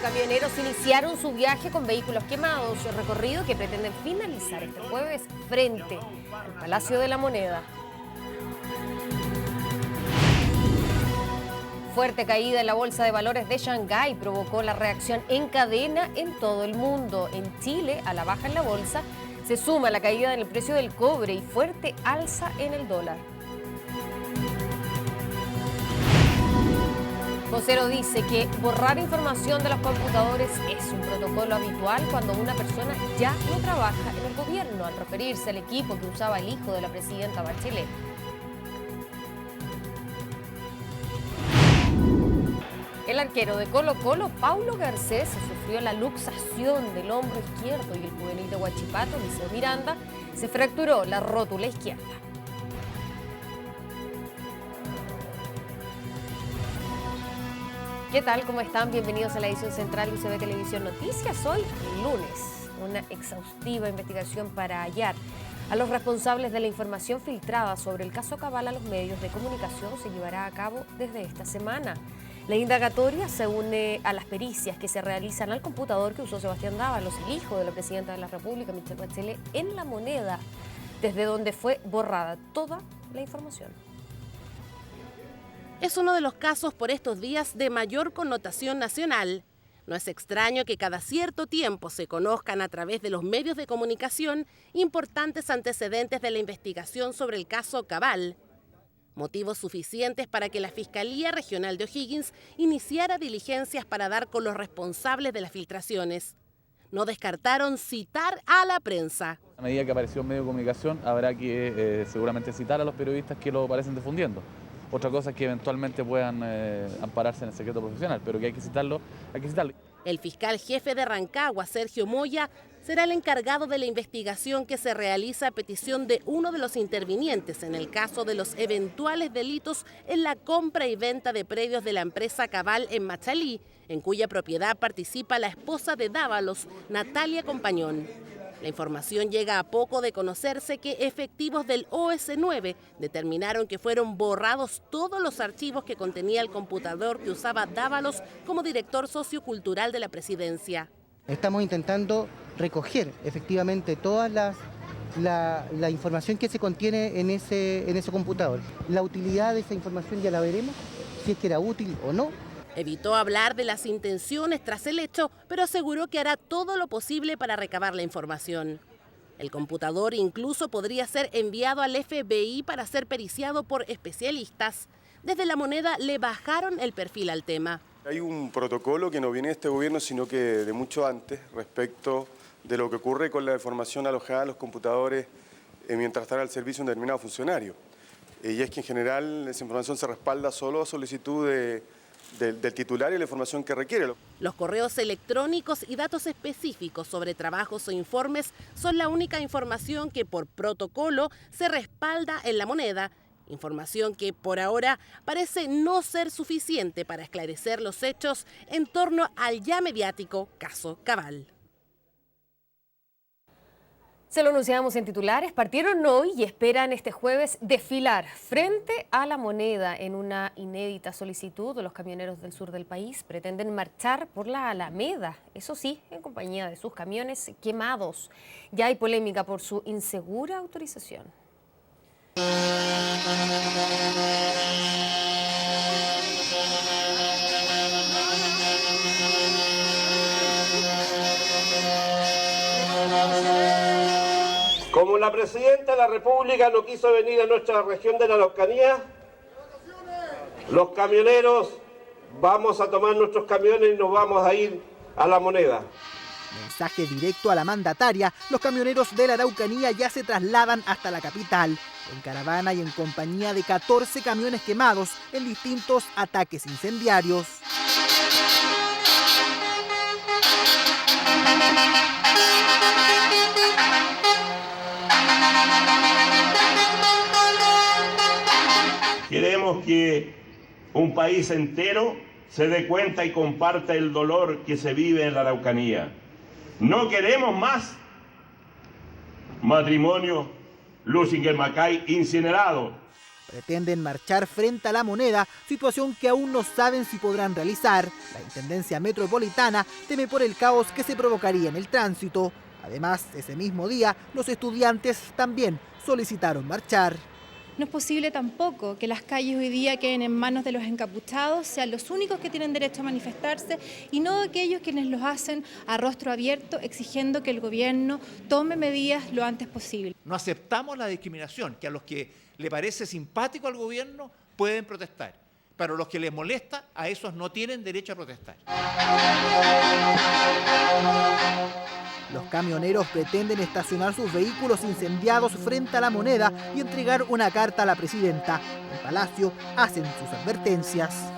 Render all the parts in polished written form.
camioneros iniciaron su viaje con vehículos quemados, recorrido que pretenden finalizar este jueves frente al Palacio de la Moneda. Fuerte caída en la bolsa de valores de Shanghái provocó la reacción en cadena en todo el mundo. En Chile, a la baja en la bolsa, se suma la caída en el precio del cobre y fuerte alza en el dólar. Vocero dice que borrar información de los computadores es un protocolo habitual cuando una persona ya no trabaja en el gobierno, al referirse al equipo que usaba el hijo de la presidenta Bachelet. El arquero de Colo-Colo, Paulo Garcés, sufrió la luxación del hombro izquierdo y el juvenil de Huachipato, Liceo Miranda, se fracturó la rótula izquierda. ¿Qué tal? ¿Cómo están? Bienvenidos a la edición central de UCB Televisión Noticias. Hoy, lunes, una exhaustiva investigación para hallar a los responsables de la información filtrada sobre el caso Cabal a los medios de comunicación se llevará a cabo desde esta semana. La indagatoria se une a las pericias que se realizan al computador que usó Sebastián Dávalos, el hijo de la presidenta de la República, Michelle Bachelet, en La Moneda, desde donde fue borrada toda la información. Es uno de los casos por estos días de mayor connotación nacional. No es extraño que cada cierto tiempo se conozcan a través de los medios de comunicación importantes antecedentes de la investigación sobre el caso Cabal. Motivos suficientes para que la Fiscalía Regional de O'Higgins iniciara diligencias para dar con los responsables de las filtraciones. No descartaron citar a la prensa. A medida que apareció un medio de comunicación, habrá que seguramente citar a los periodistas que lo parecen difundiendo. Otra cosa es que eventualmente puedan ampararse en el secreto profesional, pero que hay que citarlo, hay que citarlo. El fiscal jefe de Rancagua, Sergio Moya, será el encargado de la investigación que se realiza a petición de uno de los intervinientes en el caso de los eventuales delitos en la compra y venta de predios de la empresa Cabal en Machalí, en cuya propiedad participa la esposa de Dávalos, Natalia Compañón. La información llega a poco de conocerse que efectivos del OS9 determinaron que fueron borrados todos los archivos que contenía el computador que usaba Dávalos como director sociocultural de la presidencia. Estamos intentando recoger efectivamente toda la información que se contiene en ese computador. La utilidad de esa información ya la veremos, si es que era útil o no. Evitó hablar de las intenciones tras el hecho, pero aseguró que hará todo lo posible para recabar la información. El computador incluso podría ser enviado al FBI para ser periciado por especialistas. Desde La Moneda le bajaron el perfil al tema. Hay un protocolo que no viene de este gobierno, sino que de mucho antes, respecto de lo que ocurre con la información alojada en los computadores mientras está al servicio de un determinado funcionario. Y es que en general esa información se respalda solo a solicitud del titular y la información que requiere. Los correos electrónicos y datos específicos sobre trabajos o informes son la única información que por protocolo se respalda en La Moneda, información que por ahora parece no ser suficiente para esclarecer los hechos en torno al ya mediático caso Cabal. Se lo anunciamos en titulares, partieron hoy y esperan este jueves desfilar frente a La Moneda en una inédita solicitud. Los camioneros del sur del país pretenden marchar por la Alameda, eso sí, en compañía de sus camiones quemados. Ya hay polémica por su insegura autorización. Como la presidenta de la República no quiso venir a nuestra región de la Araucanía, los camioneros vamos a tomar nuestros camiones y nos vamos a ir a La Moneda. Mensaje directo a la mandataria, los camioneros de la Araucanía ya se trasladan hasta la capital, en caravana y en compañía de 14 camiones quemados en distintos ataques incendiarios. Queremos que un país entero se dé cuenta y comparta el dolor que se vive en la Araucanía. No queremos más matrimonio Lusinger-Macay incinerado. pretenden marchar frente a la Moneda, situación que aún no saben si podrán realizar. La Intendencia Metropolitana teme por el caos que se provocaría en el tránsito. Además, ese mismo día, los estudiantes también solicitaron marchar. No es posible tampoco que las calles hoy día queden en manos de los encapuchados, sean los únicos que tienen derecho a manifestarse y no aquellos quienes los hacen a rostro abierto exigiendo que el gobierno tome medidas lo antes posible. No aceptamos la discriminación, que a los que le parece simpático al gobierno pueden protestar, pero los que les molesta, a esos no tienen derecho a protestar. Los camioneros pretenden estacionar sus vehículos incendiados frente a la Moneda y entregar una carta a la presidenta. En Palacio hacen sus advertencias.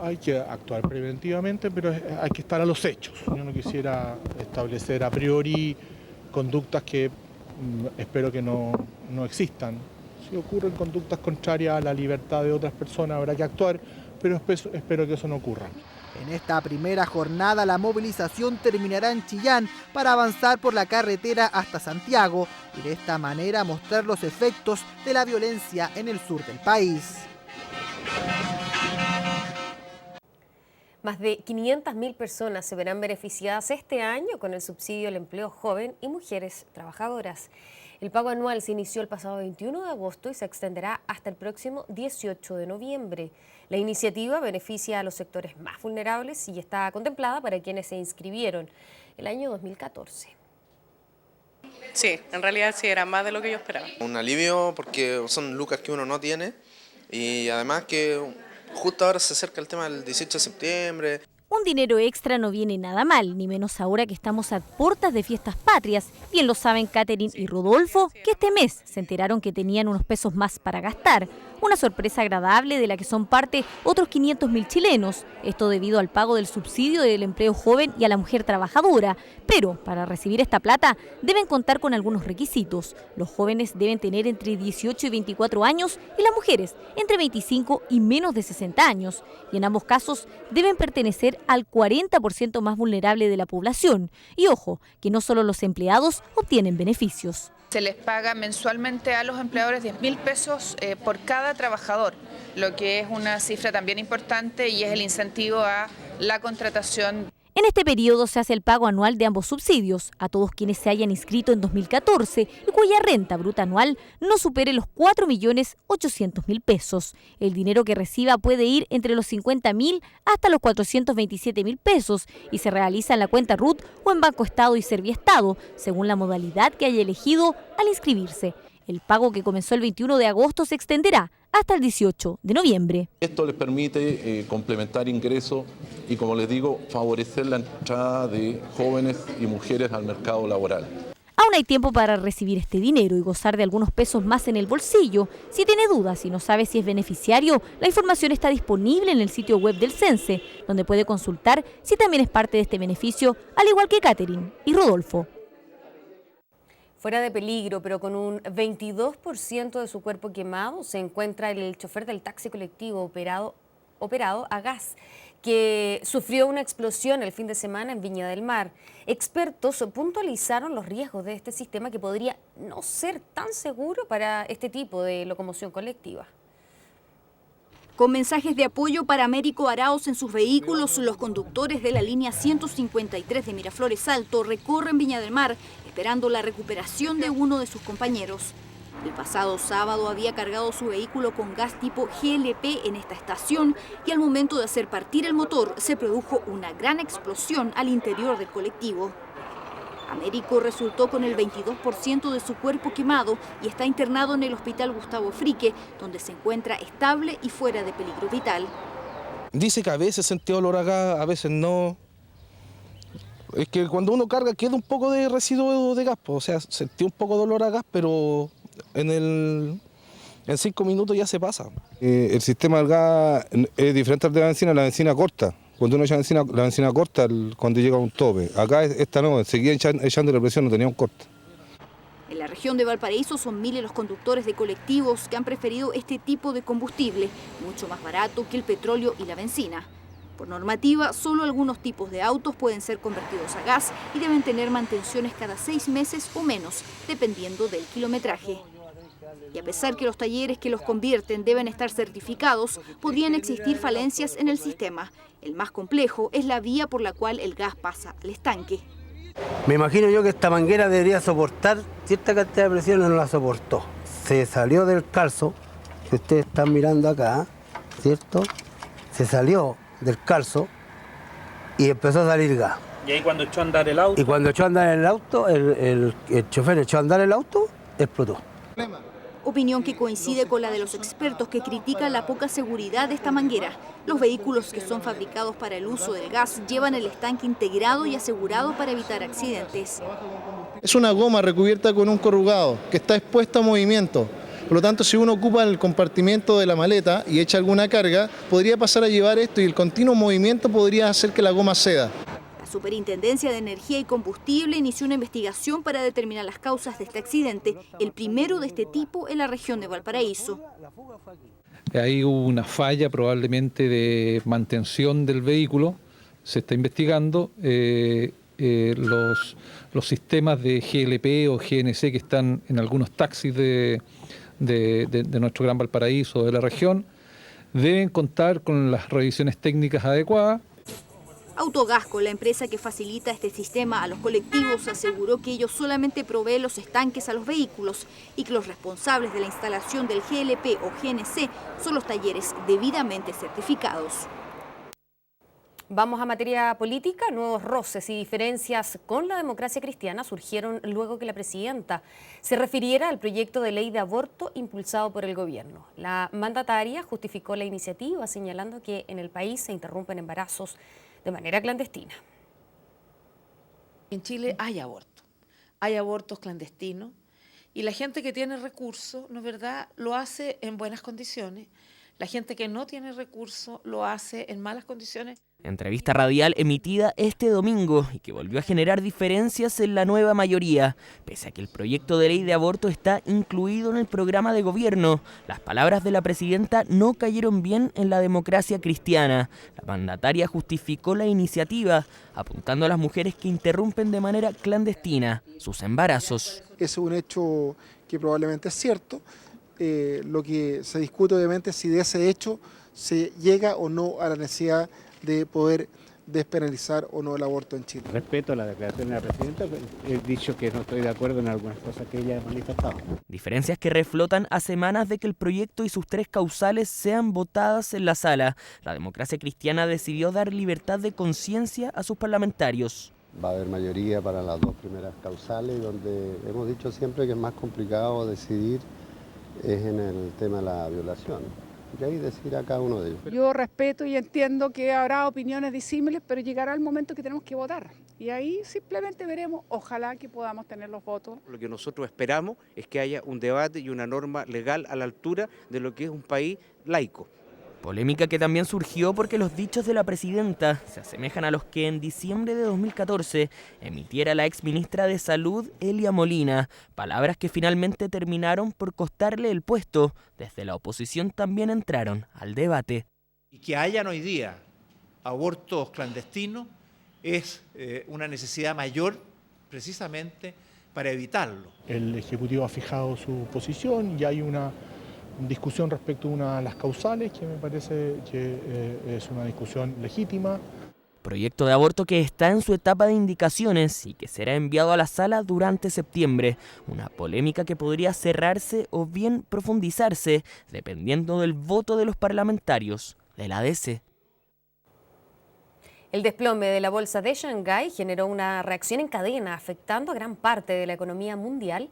Hay que actuar preventivamente, pero hay que estar a los hechos. Yo no quisiera establecer a priori conductas que espero que no existan. Si ocurren conductas contrarias a la libertad de otras personas, habrá que actuar, pero espero que eso no ocurra. En esta primera jornada la movilización terminará en Chillán para avanzar por la carretera hasta Santiago y de esta manera mostrar los efectos de la violencia en el sur del país. Más de 500.000 personas se verán beneficiadas este año con el subsidio al empleo joven y mujeres trabajadoras. El pago anual se inició el pasado 21 de agosto y se extenderá hasta el próximo 18 de noviembre. La iniciativa beneficia a los sectores más vulnerables y está contemplada para quienes se inscribieron el año 2014. Sí, en realidad sí, era más de lo que yo esperaba. Un alivio porque son lucas que uno no tiene y además que justo ahora se acerca el tema del 18 de septiembre. Un dinero extra no viene nada mal, ni menos ahora que estamos a puertas de fiestas patrias. Bien lo saben Catherine y Rodolfo, que este mes se enteraron que tenían unos pesos más para gastar. Una sorpresa agradable de la que son parte otros 500.000 chilenos. Esto debido al pago del subsidio del empleo joven y a la mujer trabajadora. Pero para recibir esta plata deben contar con algunos requisitos. Los jóvenes deben tener entre 18 y 24 años y las mujeres entre 25 y menos de 60 años. Y en ambos casos deben pertenecer al 40% más vulnerable de la población. Y ojo, que no solo los empleados obtienen beneficios. Se les paga mensualmente a los empleadores 10.000 pesos por cada trabajador, lo que es una cifra también importante y es el incentivo a la contratación. En este periodo se hace el pago anual de ambos subsidios a todos quienes se hayan inscrito en 2014 y cuya renta bruta anual no supere los 4.800.000 pesos. El dinero que reciba puede ir entre los 50.000 hasta los 427.000 pesos y se realiza en la cuenta RUT o en Banco Estado y Serviestado, según la modalidad que haya elegido al inscribirse. El pago que comenzó el 21 de agosto se extenderá hasta el 18 de noviembre. Esto les permite complementar ingresos y, como les digo, favorecer la entrada de jóvenes y mujeres al mercado laboral. Aún hay tiempo para recibir este dinero y gozar de algunos pesos más en el bolsillo. Si tiene dudas y no sabe si es beneficiario, la información está disponible en el sitio web del CENSE, donde puede consultar si también es parte de este beneficio, al igual que Catherine y Rodolfo. Fuera de peligro, pero con un 22% de su cuerpo quemado, se encuentra el chofer del taxi colectivo operado a gas, que sufrió una explosión el fin de semana en Viña del Mar. Expertos puntualizaron los riesgos de este sistema que podría no ser tan seguro para este tipo de locomoción colectiva. Con mensajes de apoyo para Américo Arauz en sus vehículos, los conductores de la línea 153 de Miraflores Alto recorren Viña del Mar, esperando la recuperación de uno de sus compañeros. El pasado sábado había cargado su vehículo con gas tipo GLP en esta estación y al momento de hacer partir el motor se produjo una gran explosión al interior del colectivo. Américo resultó con el 22% de su cuerpo quemado y está internado en el Hospital Gustavo Frique, donde se encuentra estable y fuera de peligro vital. Dice que a veces sentía olor a gas, a veces no. Es que cuando uno carga queda un poco de residuo de gas, o sea, sentí un poco de olor a gas, pero en 5 minutos ya se pasa. El sistema del gas es diferente al de la benzina corta. Cuando uno echa la benzina corta, cuando llega a un tope. Acá esta no, seguía echando la presión, no tenía un corte. En la región de Valparaíso son miles los conductores de colectivos que han preferido este tipo de combustible, mucho más barato que el petróleo y la benzina. Por normativa, solo algunos tipos de autos pueden ser convertidos a gas y deben tener mantenciones cada 6 meses o menos, dependiendo del kilometraje. Y a pesar que los talleres que los convierten deben estar certificados, podrían existir falencias en el sistema. El más complejo es la vía por la cual el gas pasa al estanque. Me imagino yo que esta manguera debería soportar cierta cantidad de presión y no la soportó. Se salió del calzo, que ustedes están mirando acá, ¿cierto? Se salió del calzo y empezó a salir gas. ¿Y ahí cuando echó a andar el auto? Y cuando echó a andar el auto, el chofer echó a andar el auto, explotó. Opinión que coincide con la de los expertos que critican la poca seguridad de esta manguera. Los vehículos que son fabricados para el uso del gas llevan el estanque integrado y asegurado para evitar accidentes. Es una goma recubierta con un corrugado que está expuesta a movimiento. Por lo tanto, si uno ocupa el compartimiento de la maleta y echa alguna carga, podría pasar a llevar esto y el continuo movimiento podría hacer que la goma ceda. La Superintendencia de Energía y Combustible inició una investigación para determinar las causas de este accidente, el primero de este tipo en la región de Valparaíso. Ahí hubo una falla probablemente de mantención del vehículo, se está investigando. Los sistemas de GLP o GNC que están en algunos taxis de nuestro Gran Valparaíso, de la región, deben contar con las revisiones técnicas adecuadas. Autogasco, la empresa que facilita este sistema a los colectivos, aseguró que ellos solamente proveen los estanques a los vehículos y que los responsables de la instalación del GLP o GNC son los talleres debidamente certificados. Vamos a materia política. Nuevos roces y diferencias con la democracia cristiana surgieron luego que la presidenta se refiriera al proyecto de ley de aborto impulsado por el gobierno. La mandataria justificó la iniciativa señalando que en el país se interrumpen embarazos de manera clandestina. En Chile hay abortos clandestinos y la gente que tiene recursos, ¿no es verdad?, lo hace en buenas condiciones. La gente que no tiene recursos lo hace en malas condiciones. Entrevista radial emitida este domingo y que volvió a generar diferencias en la nueva mayoría. Pese a que el proyecto de ley de aborto está incluido en el programa de gobierno, las palabras de la presidenta no cayeron bien en la democracia cristiana. La mandataria justificó la iniciativa, apuntando a las mujeres que interrumpen de manera clandestina sus embarazos. Es un hecho que probablemente es cierto. Lo que se discute obviamente es si de ese hecho se llega o no a la necesidad de poder despenalizar o no el aborto en Chile. Respeto a la declaración de la presidenta, he dicho que no estoy de acuerdo en algunas cosas que ella ha manifestado. Diferencias que reflotan a semanas de que el proyecto y sus 3 causales sean votadas en la sala. La democracia cristiana decidió dar libertad de conciencia a sus parlamentarios. Va a haber mayoría para las 2 primeras causales, donde hemos dicho siempre que es más complicado decidir es en el tema de la violación. Y ahí decidir a cada uno de ellos. Yo respeto y entiendo que habrá opiniones disímiles, pero llegará el momento que tenemos que votar. Y ahí simplemente veremos, ojalá que podamos tener los votos. Lo que nosotros esperamos es que haya un debate y una norma legal a la altura de lo que es un país laico. Polémica que también surgió porque los dichos de la presidenta se asemejan a los que en diciembre de 2014 emitiera la exministra de Salud, Elia Molina, palabras que finalmente terminaron por costarle el puesto. Desde la oposición también entraron al debate. Y que hayan hoy día abortos clandestinos es una necesidad mayor precisamente para evitarlo. El Ejecutivo ha fijado su posición y hay una discusión respecto a una de las causales que me parece que es una discusión legítima. Proyecto de aborto que está en su etapa de indicaciones y que será enviado a la sala durante septiembre. Una polémica que podría cerrarse o bien profundizarse dependiendo del voto de los parlamentarios de la ADC. El desplome de la bolsa de Shanghái generó una reacción en cadena afectando a gran parte de la economía mundial,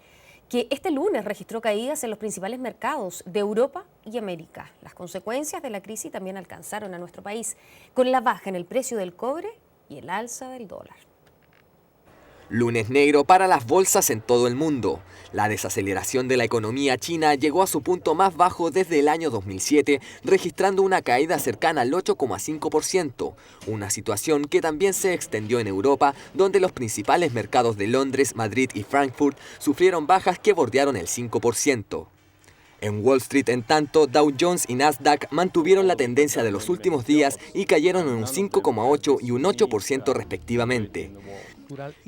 que este lunes registró caídas en los principales mercados de Europa y América. Las consecuencias de la crisis también alcanzaron a nuestro país, con la baja en el precio del cobre y el alza del dólar. Lunes negro para las bolsas en todo el mundo. La desaceleración de la economía china llegó a su punto más bajo desde el año 2007, registrando una caída cercana al 8,5%, una situación que también se extendió en Europa, donde los principales mercados de Londres, Madrid y Frankfurt sufrieron bajas que bordearon el 5%. En Wall Street, en tanto, Dow Jones y Nasdaq mantuvieron la tendencia de los últimos días y cayeron en un 5,8 y un 8% respectivamente.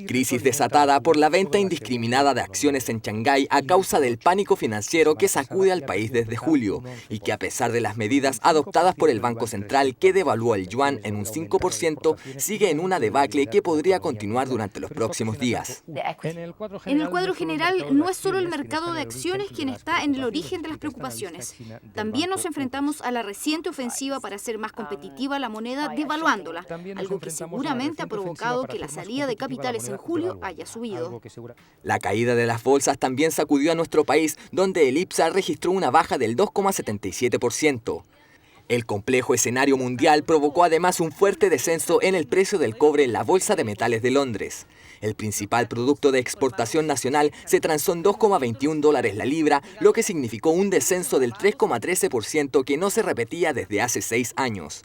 Crisis desatada por la venta indiscriminada de acciones en Shanghái a causa del pánico financiero que sacude al país desde julio y que, a pesar de las medidas adoptadas por el Banco Central que devaluó el yuan en un 5%, sigue en una debacle que podría continuar durante los próximos días. En el cuadro general, no es solo el mercado de acciones quien está en el origen de las preocupaciones. También nos enfrentamos a la reciente ofensiva para hacer más competitiva la moneda devaluándola, algo que seguramente ha provocado que la salida de capitales en julio haya subido. La caída de las bolsas también sacudió a nuestro país, donde el IPSA registró una baja del 2,77%. El complejo escenario mundial provocó además un fuerte descenso en el precio del cobre en la Bolsa de Metales de Londres. El principal producto de exportación nacional se transó en $2,21 la libra, lo que significó un descenso del 3,13% que no se repetía desde hace 6 años.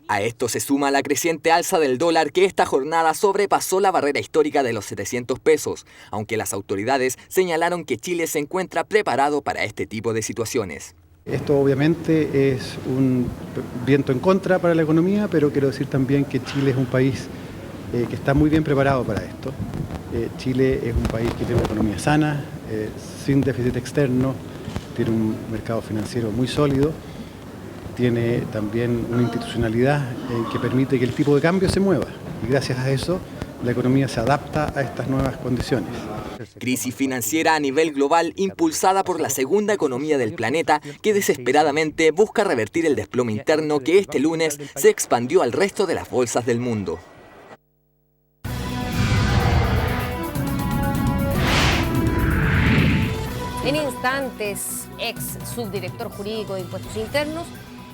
A esto se suma la creciente alza del dólar que esta jornada sobrepasó la barrera histórica de los 700 pesos, aunque las autoridades señalaron que Chile se encuentra preparado para este tipo de situaciones. Esto obviamente es un viento en contra para la economía, pero quiero decir también que Chile es un país que está muy bien preparado para esto. Chile es un país que tiene una economía sana, sin déficit externo, tiene un mercado financiero muy sólido, tiene también una institucionalidad que permite que el tipo de cambio se mueva y gracias a eso la economía se adapta a estas nuevas condiciones. Crisis financiera a nivel global impulsada por la segunda economía del planeta que desesperadamente busca revertir el desplome interno que este lunes se expandió al resto de las bolsas del mundo. En instantes, ex subdirector jurídico de Impuestos Internos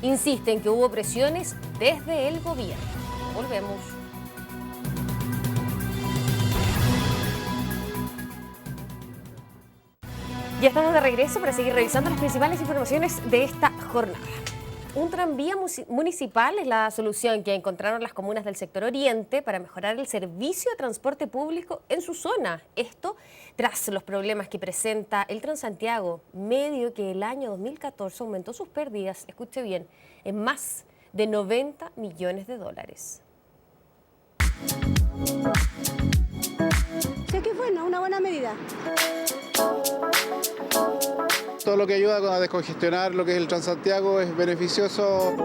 insiste en que hubo presiones desde el gobierno. Volvemos. Ya estamos de regreso para seguir revisando las principales informaciones de esta jornada. Un tranvía municipal es la solución que encontraron las comunas del sector oriente para mejorar el servicio de transporte público en su zona. Esto tras los problemas que presenta el Transantiago, medio que el año 2014 aumentó sus pérdidas, escuche bien, en más de $90 millones. Sé que fue una buena medida. Todo lo que ayuda a descongestionar lo que es el Transantiago es beneficioso.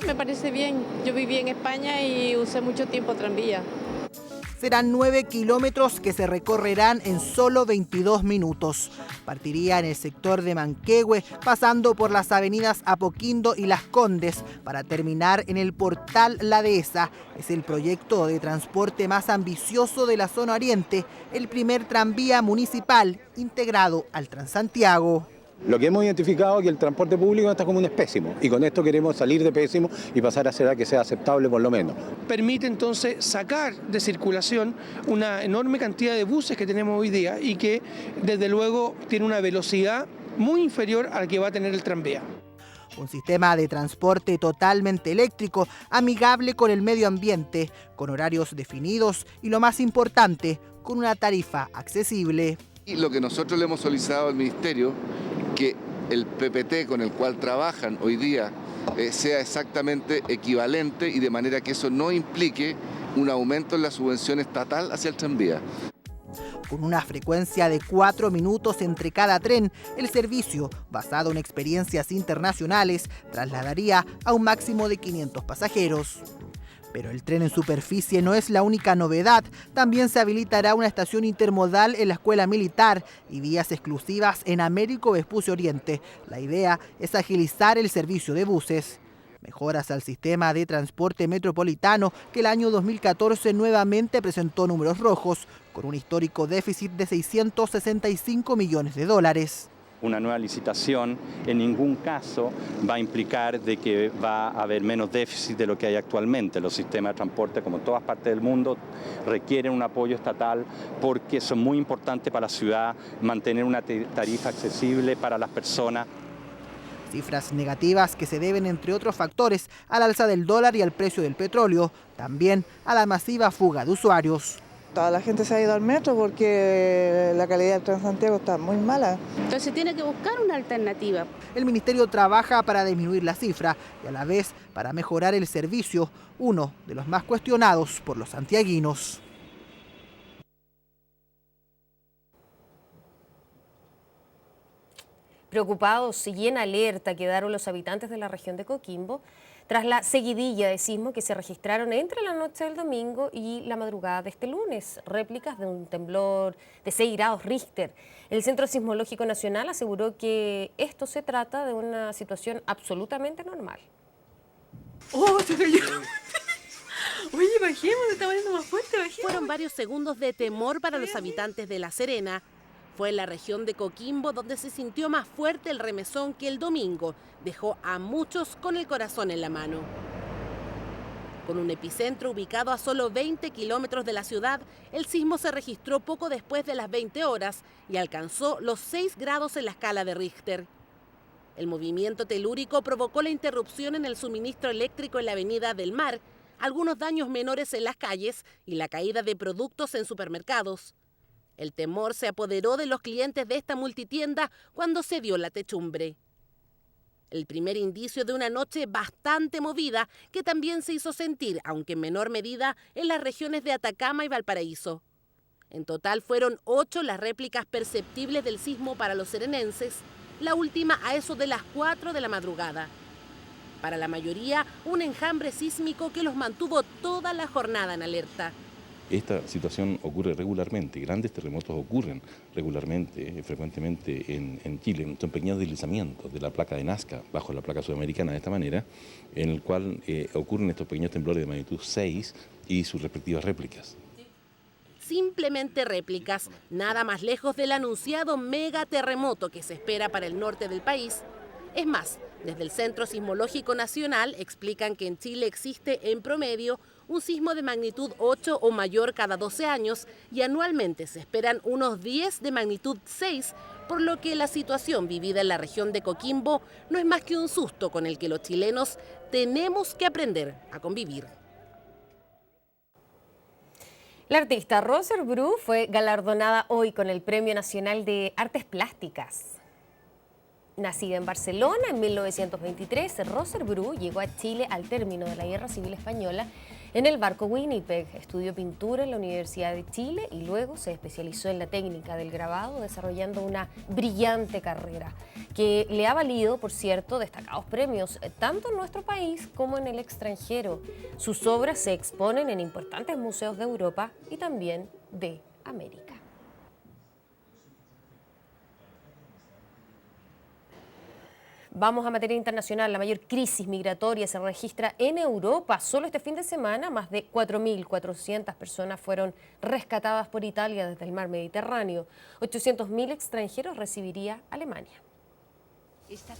Me parece bien. Yo viví en España y usé mucho tiempo tranvía. Serán 9 kilómetros que se recorrerán en solo 22 minutos. Partiría en el sector de Manquehue, pasando por las avenidas Apoquindo y Las Condes, para terminar en el Portal La Dehesa. Es el proyecto de transporte más ambicioso de la zona oriente, el primer tranvía municipal integrado al Transantiago. Lo que hemos identificado es que el transporte público en esta comuna es pésimo y con esto queremos salir de pésimo y pasar a ser a que sea aceptable por lo menos. Permite entonces sacar de circulación una enorme cantidad de buses que tenemos hoy día y que desde luego tiene una velocidad muy inferior a la que va a tener el tranvía. Un sistema de transporte totalmente eléctrico, amigable con el medio ambiente, con horarios definidos y lo más importante, con una tarifa accesible. Y lo que nosotros le hemos solicitado al Ministerio, que el PPT con el cual trabajan hoy día sea exactamente equivalente y de manera que eso no implique un aumento en la subvención estatal hacia el tranvía. Con una frecuencia de 4 minutos entre cada tren, el servicio, basado en experiencias internacionales, trasladaría a un máximo de 500 pasajeros. Pero el tren en superficie no es la única novedad. También se habilitará una estación intermodal en la Escuela Militar y vías exclusivas en Américo Vespucio Oriente. La idea es agilizar el servicio de buses. Mejoras al sistema de transporte metropolitano que el año 2014 nuevamente presentó números rojos, con un histórico déficit de $665 millones. Una nueva licitación en ningún caso va a implicar de que va a haber menos déficit de lo que hay actualmente. Los sistemas de transporte, como en todas partes del mundo, requieren un apoyo estatal porque son muy importantes para la ciudad mantener una tarifa accesible para las personas. Cifras negativas que se deben, entre otros factores, al alza del dólar y al precio del petróleo, también a la masiva fuga de usuarios. Toda la gente se ha ido al metro porque la calidad del Transantiago está muy mala. Entonces tiene que buscar una alternativa. El ministerio trabaja para disminuir la cifra y a la vez para mejorar el servicio, uno de los más cuestionados por los santiaguinos. Preocupados y en alerta quedaron los habitantes de la región de Coquimbo tras la seguidilla de sismos que se registraron entre la noche del domingo y la madrugada de este lunes, réplicas de un temblor de 6 grados Richter. El Centro Sismológico Nacional aseguró que esto se trata de una situación absolutamente normal. ¡Oh, se cayó! Oye, bajemos, se está poniendo más fuerte, bajemos. Fueron varios segundos de temor para los habitantes de La Serena. Fue en la región de Coquimbo donde se sintió más fuerte el remesón que el domingo dejó a muchos con el corazón en la mano. Con un epicentro ubicado a solo 20 kilómetros de la ciudad, el sismo se registró poco después de las 20 horas y alcanzó los 6 grados en la escala de Richter. El movimiento telúrico provocó la interrupción en el suministro eléctrico en la Avenida del Mar, algunos daños menores en las calles y la caída de productos en supermercados. El temor se apoderó de los clientes de esta multitienda cuando se dio la techumbre. El primer indicio de una noche bastante movida que también se hizo sentir, aunque en menor medida, en las regiones de Atacama y Valparaíso. En total fueron 8 las réplicas perceptibles del sismo para los serenenses, la última a eso de las 4 de la madrugada. Para la mayoría, un enjambre sísmico que los mantuvo toda la jornada en alerta. Esta situación ocurre regularmente, grandes terremotos ocurren regularmente, frecuentemente en Chile. Son pequeños deslizamientos de la placa de Nazca bajo la placa sudamericana de esta manera, en el cual ocurren estos pequeños temblores de magnitud 6 y sus respectivas réplicas. Simplemente réplicas, nada más lejos del anunciado megaterremoto que se espera para el norte del país. Es más, desde el Centro Sismológico Nacional explican que en Chile existe en promedio un sismo de magnitud 8 o mayor cada 12 años y anualmente se esperan unos 10 de magnitud 6, por lo que la situación vivida en la región de Coquimbo no es más que un susto con el que los chilenos tenemos que aprender a convivir. La artista Roser Bru fue galardonada hoy con el Premio Nacional de Artes Plásticas. Nacida en Barcelona en 1923, Roser Bru llegó a Chile al término de la Guerra Civil Española en el barco Winnipeg. Estudió pintura en la Universidad de Chile y luego se especializó en la técnica del grabado, desarrollando una brillante carrera que le ha valido, por cierto, destacados premios tanto en nuestro país como en el extranjero. Sus obras se exponen en importantes museos de Europa y también de América. Vamos a materia internacional. La mayor crisis migratoria se registra en Europa. Solo este fin de semana, más de 4.400 personas fueron rescatadas por Italia desde el mar Mediterráneo. 800.000 extranjeros recibiría Alemania.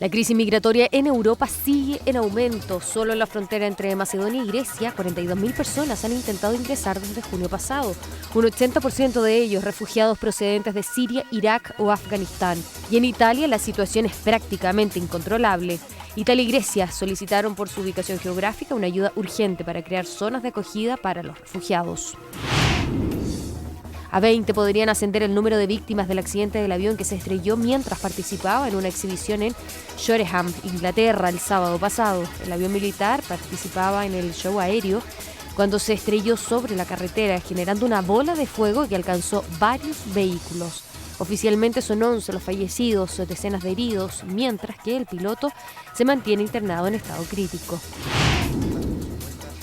La crisis migratoria en Europa sigue en aumento. Solo en la frontera entre Macedonia y Grecia, 42.000 personas han intentado ingresar desde junio pasado. Un 80% de ellos refugiados procedentes de Siria, Irak o Afganistán. Y en Italia la situación es prácticamente incontrolable. Italia y Grecia solicitaron por su ubicación geográfica una ayuda urgente para crear zonas de acogida para los refugiados. A 20 podrían ascender el número de víctimas del accidente del avión que se estrelló mientras participaba en una exhibición en Shoreham, Inglaterra, el sábado pasado. El avión militar participaba en el show aéreo cuando se estrelló sobre la carretera, generando una bola de fuego que alcanzó varios vehículos. Oficialmente son 11 los fallecidos, decenas de heridos, mientras que el piloto se mantiene internado en estado crítico.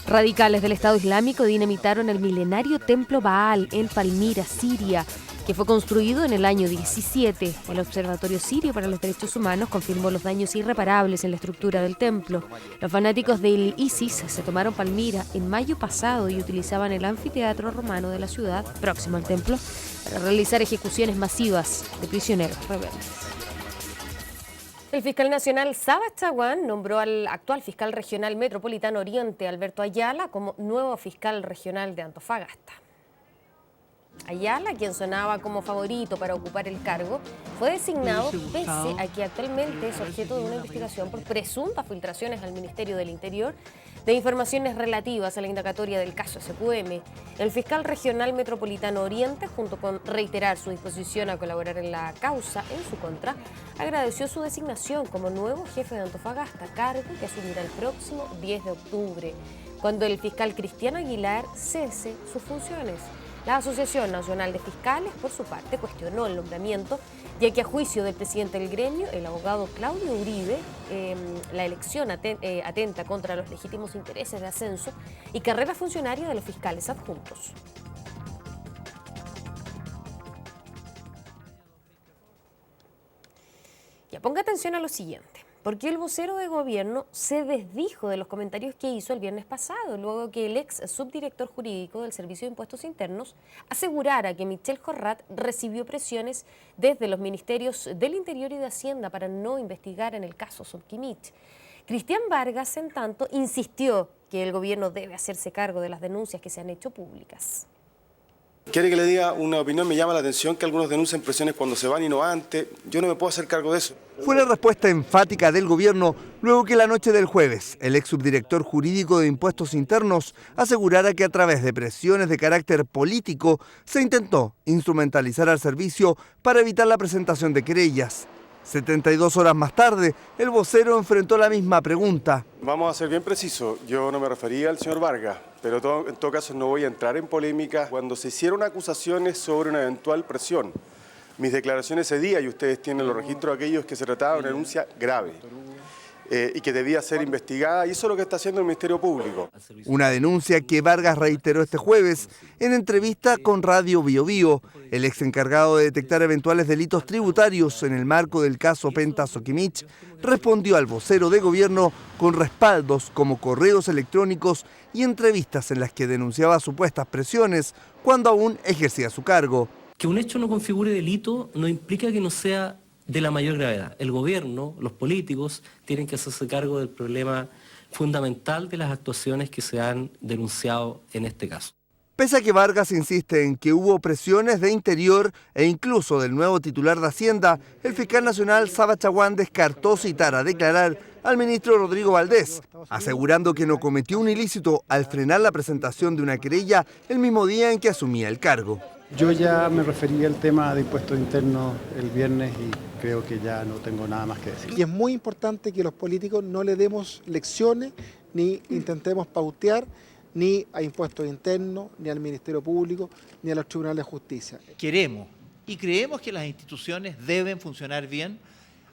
Radicales del Estado Islámico dinamitaron el milenario templo Baal en Palmira, Siria, que fue construido en el año 17. El Observatorio Sirio para los Derechos Humanos confirmó los daños irreparables en la estructura del templo. Los fanáticos del ISIS se tomaron Palmira en mayo pasado y utilizaban el anfiteatro romano de la ciudad, próximo al templo, para realizar ejecuciones masivas de prisioneros rebeldes. El fiscal nacional Sabas Chaguán nombró al actual fiscal regional metropolitano Oriente, Alberto Ayala, como nuevo fiscal regional de Antofagasta. Ayala, quien sonaba como favorito para ocupar el cargo, fue designado pese a que actualmente es objeto de una investigación por presuntas filtraciones al Ministerio del Interior de informaciones relativas a la indagatoria del caso SQM. El fiscal regional metropolitano Oriente, junto con reiterar su disposición a colaborar en la causa en su contra, agradeció su designación como nuevo jefe de Antofagasta, cargo que asumirá el próximo 10 de octubre, cuando el fiscal Cristiano Aguilar cese sus funciones. La Asociación Nacional de Fiscales, por su parte, cuestionó el nombramiento, ya que a juicio del presidente del gremio, el abogado Claudio Uribe, la elección atenta contra los legítimos intereses de ascenso y carrera funcionaria de los fiscales adjuntos. Ya ponga atención a lo siguiente, porque el vocero de gobierno se desdijo de los comentarios que hizo el viernes pasado, luego que el ex subdirector jurídico del Servicio de Impuestos Internos asegurara que Michel Jorrat recibió presiones desde los ministerios del Interior y de Hacienda para no investigar en el caso Sokimich. Cristian Vargas, en tanto, insistió que el gobierno debe hacerse cargo de las denuncias que se han hecho públicas. ¿Quiere que le diga una opinión? Me llama la atención que algunos denuncian presiones cuando se van y no antes. Yo no me puedo hacer cargo de eso. Fue la respuesta enfática del gobierno luego que la noche del jueves el ex subdirector jurídico de Impuestos Internos asegurara que a través de presiones de carácter político se intentó instrumentalizar al servicio para evitar la presentación de querellas. 72 horas más tarde, el vocero enfrentó la misma pregunta. Vamos a ser bien precisos. Yo no me refería al señor Vargas, pero en todo caso no voy a entrar en polémica. Cuando se hicieron acusaciones sobre una eventual presión, mis declaraciones ese día, y ustedes tienen los registros de aquellos, que se trataba de una denuncia grave y que debía ser investigada, y eso es lo que está haciendo el Ministerio Público. Una denuncia que Vargas reiteró este jueves en entrevista con Radio Bio Bio. El ex encargado de detectar eventuales delitos tributarios en el marco del caso Penta Sokimich respondió al vocero de gobierno con respaldos como correos electrónicos y entrevistas en las que denunciaba supuestas presiones cuando aún ejercía su cargo. Que un hecho no configure delito no implica que no sea de la mayor gravedad. El gobierno, los políticos, tienen que hacerse cargo del problema fundamental de las actuaciones que se han denunciado en este caso. Pese a que Vargas insiste en que hubo presiones de Interior e incluso del nuevo titular de Hacienda, el fiscal nacional Saba Chaguán descartó citar a declarar al ministro Rodrigo Valdés, asegurando que no cometió un ilícito al frenar la presentación de una querella el mismo día en que asumía el cargo. Yo ya me referí al tema de impuestos internos el viernes y creo que ya no tengo nada más que decir. Y es muy importante que los políticos no le demos lecciones ni intentemos pautear ni a impuestos internos, ni al Ministerio Público, ni a los tribunales de justicia. Queremos y creemos que las instituciones deben funcionar bien,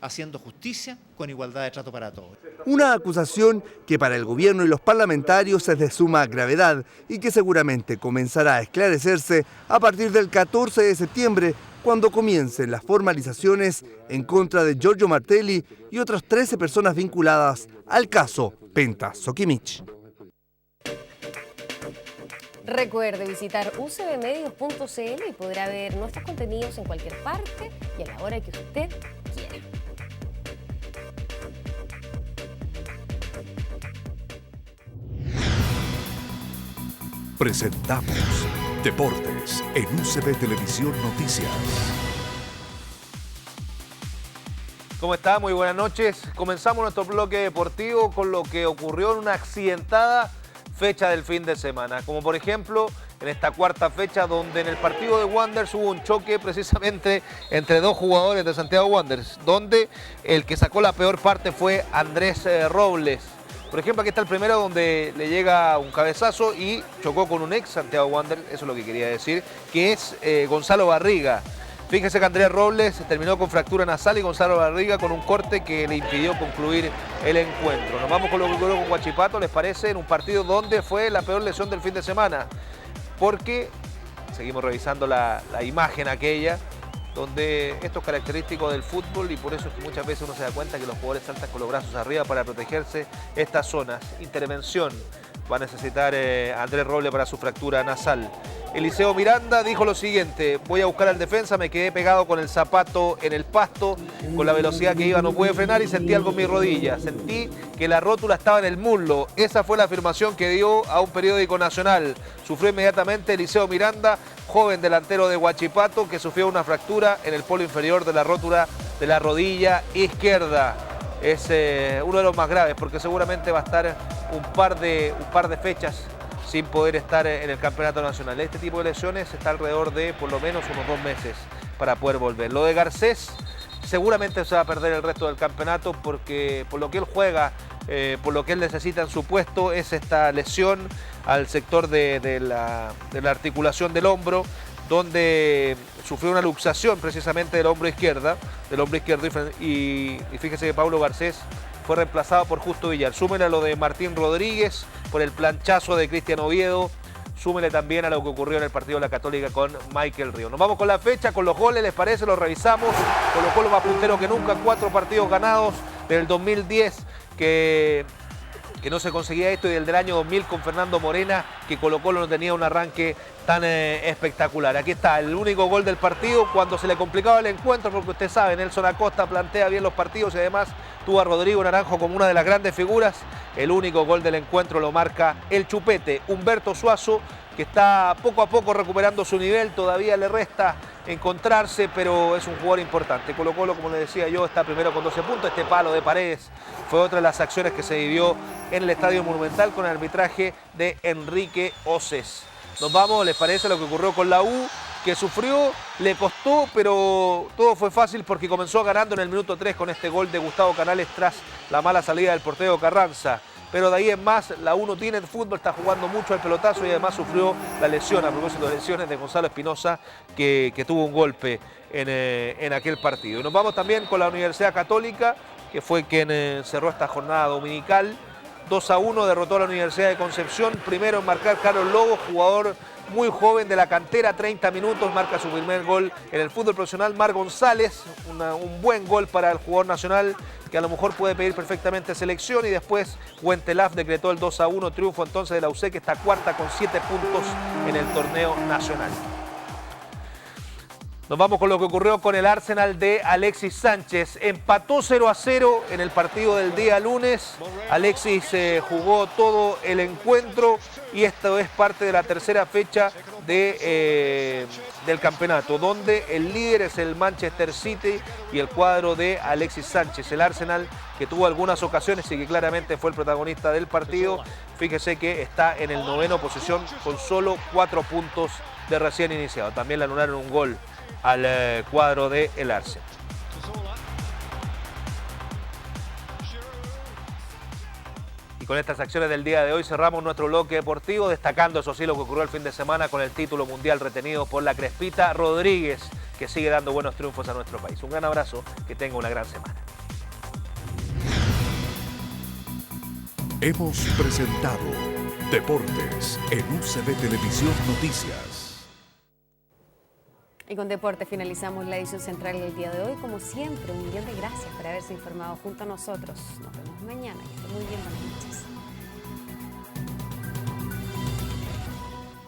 haciendo justicia con igualdad de trato para todos. Una acusación que para el gobierno y los parlamentarios es de suma gravedad y que seguramente comenzará a esclarecerse a partir del 14 de septiembre, cuando comiencen las formalizaciones en contra de Giorgio Martelli y otras 13 personas vinculadas al caso Penta Sokimich. Recuerde visitar ucbmedios.cl y podrá ver nuestros contenidos en cualquier parte y a la hora que usted quiera. Presentamos Deportes en UCB Televisión Noticias. ¿Cómo está? Muy buenas noches. Comenzamos nuestro bloque deportivo con lo que ocurrió en una accidentada fecha del fin de semana, como por ejemplo en esta cuarta fecha donde en el partido de Wanderers hubo un choque precisamente entre dos jugadores de Santiago Wanderers, donde el que sacó la peor parte fue Andrés Robles. Por ejemplo, aquí está el primero donde le llega un cabezazo y chocó con un ex Santiago Wanderers, eso es lo que quería decir, que es Gonzalo Barriga. Fíjese que Andrés Robles terminó con fractura nasal y Gonzalo Barriga con un corte que le impidió concluir el encuentro. Nos vamos con lo que ocurrió con Huachipato, ¿les parece? En un partido donde fue la peor lesión del fin de semana. Porque seguimos revisando la imagen aquella, donde esto es característico del fútbol y por eso es que muchas veces uno se da cuenta que los jugadores saltan con los brazos arriba para protegerse estas zonas. Intervención va a necesitar Andrés Robles para su fractura nasal. Eliseo Miranda dijo lo siguiente: voy a buscar al defensa, me quedé pegado con el zapato en el pasto, con la velocidad que iba no pude frenar y sentí algo en mi rodilla, sentí que la rótula estaba en el muslo. Esa fue la afirmación que dio a un periódico nacional. Sufrió inmediatamente Eliseo Miranda, joven delantero de Huachipato, que sufrió una fractura en el polo inferior de la rótula de la rodilla izquierda. Es uno de los más graves, porque seguramente va a estar un par de fechas sin poder estar en el campeonato nacional. Este tipo de lesiones está alrededor de por lo menos unos 2 meses para poder volver. Lo de Garcés seguramente se va a perder el resto del campeonato, porque por lo que él juega, por lo que él necesita en su puesto, es esta lesión al sector de la articulación del hombro, donde sufrió una luxación precisamente del hombro izquierdo, y fíjese que Pablo Garcés fue reemplazado por Justo Villar. Súmele a lo de Martín Rodríguez por el planchazo de Cristian Oviedo, súmele también a lo que ocurrió en el partido de la Católica con Michael Río. Nos vamos con la fecha, con los goles, ¿les parece? Los revisamos. Colo-Colo más puntero que nunca, 4 partidos ganados del 2010 que no se conseguía esto, y del año 2000 con Fernando Morena, que Colo-Colo no tenía un arranque tan espectacular. Aquí está el único gol del partido cuando se le complicaba el encuentro, porque usted sabe, Nelson Acosta plantea bien los partidos y además tuvo a Rodrigo Naranjo como una de las grandes figuras. El único gol del encuentro lo marca el Chupete, Humberto Suazo, que está poco a poco recuperando su nivel, todavía le resta encontrarse, pero es un jugador importante. Colo-Colo, como les decía yo, está primero con 12 puntos. Este palo de Paredes fue otra de las acciones que se vivió en el Estadio Monumental con el arbitraje de Enrique Oces. Nos vamos, ¿les parece lo que ocurrió con la U? Que sufrió, le costó, pero todo fue fácil porque comenzó ganando en el minuto 3 con este gol de Gustavo Canales tras la mala salida del portero Carranza. Pero de ahí en más, la U no tiene fútbol, está jugando mucho al pelotazo y además sufrió la lesión, a propósito de lesiones, de Gonzalo Espinosa, que tuvo un golpe en aquel partido. Y nos vamos también con la Universidad Católica, que fue quien cerró esta jornada dominical. 2-1 derrotó a la Universidad de Concepción. Primero en marcar Carlos Lobo, jugador muy joven de la cantera, 30 minutos, marca su primer gol en el fútbol profesional. Mar González, un buen gol para el jugador nacional, que a lo mejor puede pedir perfectamente selección. Y después Huentelaf decretó el 2-1, triunfo entonces de la UC, que está cuarta con 7 puntos en el torneo nacional. Nos vamos con lo que ocurrió con el Arsenal de Alexis Sánchez. Empató 0-0 en el partido del día lunes. Alexis jugó todo el encuentro y esto es parte de la tercera fecha del campeonato, donde el líder es el Manchester City y el cuadro de Alexis Sánchez. El Arsenal, que tuvo algunas ocasiones y que claramente fue el protagonista del partido, fíjese que está en el 9º posición con solo 4 puntos de recién iniciado. También le anularon un gol al cuadro de el Arsenal. Y con estas acciones del día de hoy cerramos nuestro bloque deportivo, destacando eso sí lo que ocurrió el fin de semana con el título mundial retenido por la Crespita Rodríguez, que sigue dando buenos triunfos a nuestro país. Un gran abrazo, que tenga una gran semana. Hemos presentado Deportes en UCB Televisión Noticias. Y con deporte finalizamos la edición central del día de hoy. Como siempre, un millón de gracias por haberse informado junto a nosotros. Nos vemos mañana. Que estén muy bien, buenas noches.